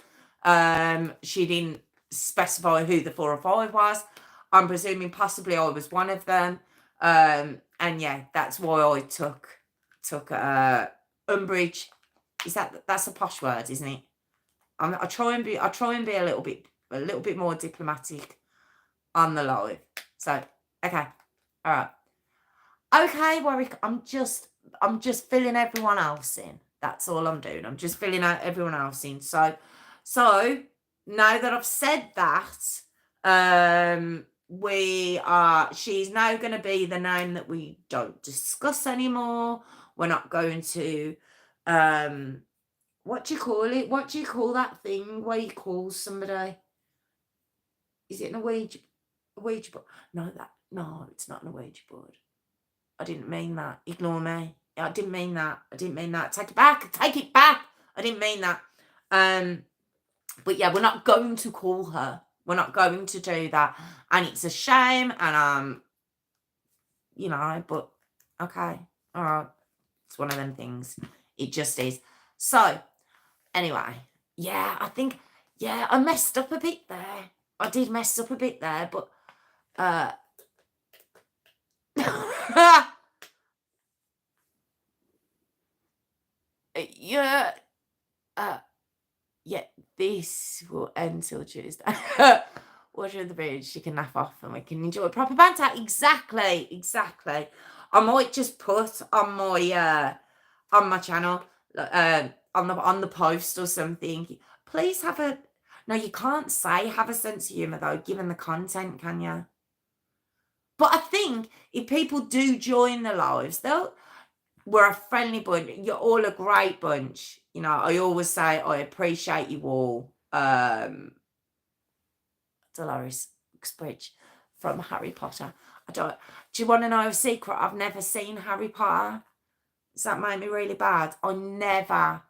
She didn't specify who the 4 or 5 was. I'm presuming possibly I was one of them. And yeah, that's why I took umbrage. That's a posh word, isn't it? I try and be a little bit more diplomatic on the live. So okay, all right, okay, Warwick. I'm just filling everyone else in. That's all I'm doing. I'm just filling out everyone else in. So now that I've said that, she's now going to be the name that we don't discuss anymore. We're not going to what do you call it? What do you call that thing where you call somebody? Is it a Ouija board? No, it's not a Ouija board. I didn't mean that. Ignore me. I didn't mean that. Take it back. I didn't mean that. But yeah, we're not going to call her. We're not going to do that. And it's a shame. And, you know, but okay. All right. It's one of them things. It just is. So, anyway, yeah, I think, yeah, I messed up a bit there. I did mess up a bit there, but, yeah, yeah, this will end till Tuesday. Water in the bridge, you can nap off and we can enjoy proper banter. Exactly. I might just put on my channel, on the post or something. Please have a. No, you can't say have a sense of humour though, given the content, can you? But I think if people do join the lives, we're a friendly bunch. You're all a great bunch. You know, I always say I appreciate you all. Dolores Uxbridge from Harry Potter. Do you want to know a secret? I've never seen Harry Potter. Does that make me really bad? I never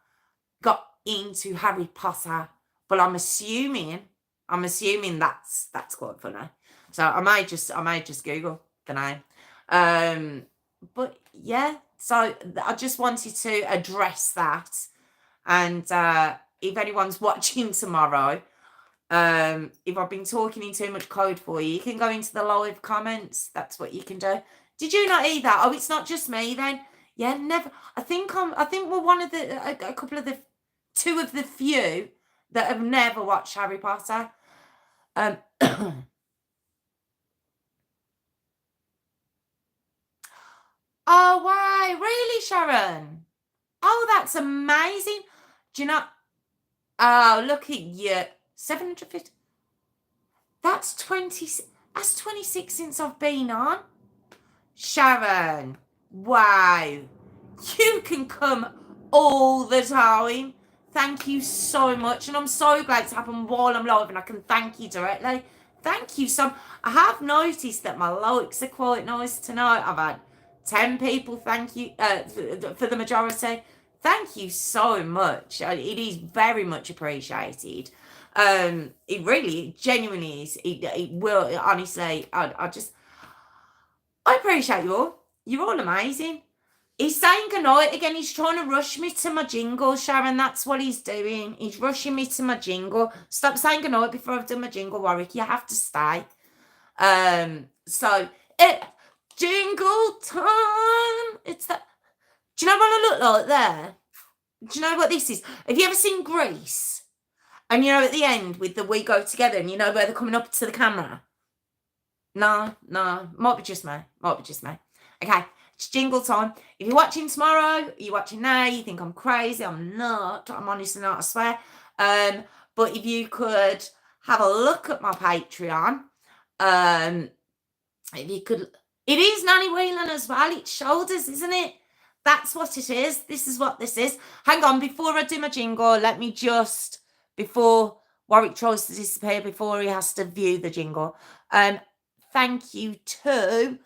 got into Harry Potter, but I'm assuming that's quite funny. So I might just Google the name. But yeah, so I just wanted to address that. And if anyone's watching tomorrow, if I've been talking in too much code for you, you can go into the live comments. That's what you can do. Did you not either? Oh, it's not just me then. Yeah, never. I think we're one of a couple of the 2 of the few that have never watched Harry Potter. Oh, wow. Really, Sharon? Oh, that's amazing. Do you know? Oh, look at you. 750. That's 26 since I've been on. Sharon. Wow. You can come all the time. Thank you so much. And I'm so glad it's happened while I'm live and I can thank you directly. Thank you so. I have noticed that my likes are quite nice tonight. I've had 10 people thank you for the majority. Thank you so much. It is very much appreciated. It really, genuinely is. It will, honestly, I appreciate you all. You're all amazing. He's saying goodnight again. He's trying to rush me to my jingle, Sharon. That's what he's doing. He's rushing me to my jingle. Stop saying goodnight before I've done my jingle, Warwick. You have to stay. Jingle time. It's that. Do you know what I look like there? Do you know what this is? Have you ever seen Grease? And you know at the end with the we go together and you know where they're coming up to the camera? No. Might be just me. Okay. It's jingle time. If you're watching tomorrow, you're watching now, you think I'm crazy. I'm not. I'm honestly not, I swear. But if you could have a look at my Patreon, if you could, it is Nanny Whelan as well. It's shoulders, isn't it? That's what it is. This is what this is. Hang on, before I do my jingle, let me just, before Warwick tries to disappear, before he has to view the jingle, thank you to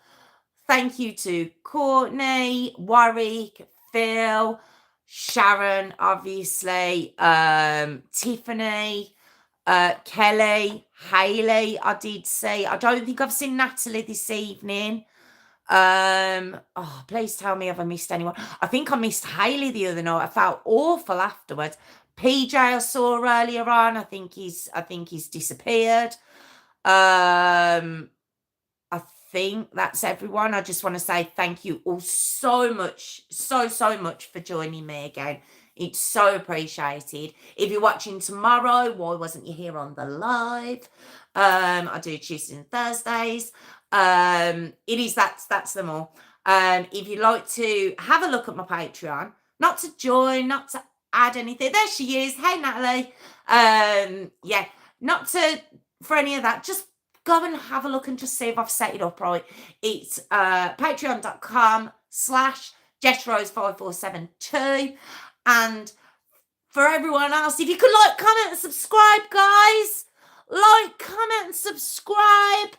Courtney, Warwick, Phil, Sharon, obviously, Tiffany, Kelly, Hayley, I did see. I don't think I've seen Natalie this evening. Please tell me if I missed anyone. I think I missed Hayley the other night. I felt awful afterwards. PJ I saw earlier on. I think he's disappeared. I think that's everyone. I just want to say thank you all so much, so much for joining me again. It's so appreciated. If you're watching tomorrow, why wasn't you here on the live? I do Tuesdays and Thursdays. That's them all. If you'd like to have a look at my Patreon, not to join, not to add anything. There she is. Hey, Natalie. Not for any of that. Just go and have a look and just see if I've set it up right. It's patreon.com/JessRose5472. And for everyone else, if you could like, comment, and subscribe, guys. Like, comment, and subscribe.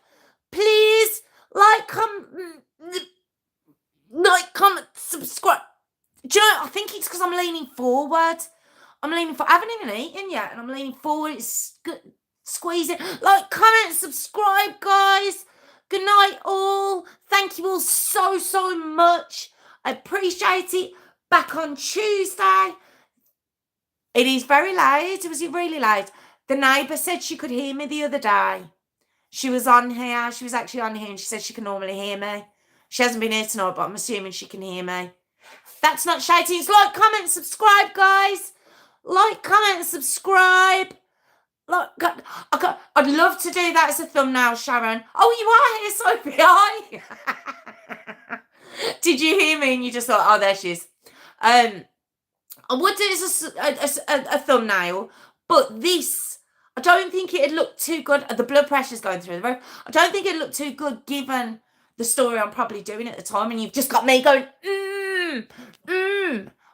Please. Like, comment, subscribe. Do you know, I think it's because I'm leaning forward. I haven't even eaten yet, and I'm leaning forward. It's good. Squeeze it. Like, comment, subscribe, guys. Good night, all. Thank you all so much. I appreciate it. Back on Tuesday. It is very late. Was it really late? The neighbour said she could hear me the other day. She was on here. She was actually on here, and she said she can normally hear me. She hasn't been here tonight, but I'm assuming she can hear me. That's not shady. It's like, comment, subscribe, guys. Like, comment, subscribe. Look, I'd love to do that as a thumbnail, Sharon. Oh, you are here, Sophie. Hi. Did you hear me? And you just thought, oh, there she is. I would do this as a thumbnail, but this, I don't think it'd look too good. The blood pressure's going through the roof. I don't think it'd look too good given the story I'm probably doing at the time, and you've just got me going,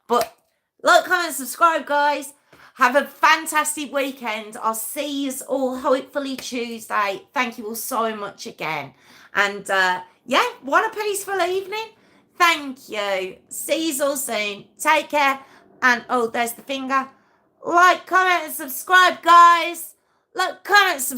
But like, comment, subscribe, guys. Have a fantastic weekend. I'll see you all hopefully Tuesday. Thank you all so much again. And what a peaceful evening. Thank you. See you all soon. Take care. And there's the finger. Like, comment, and subscribe, guys. Like, comment, subscribe.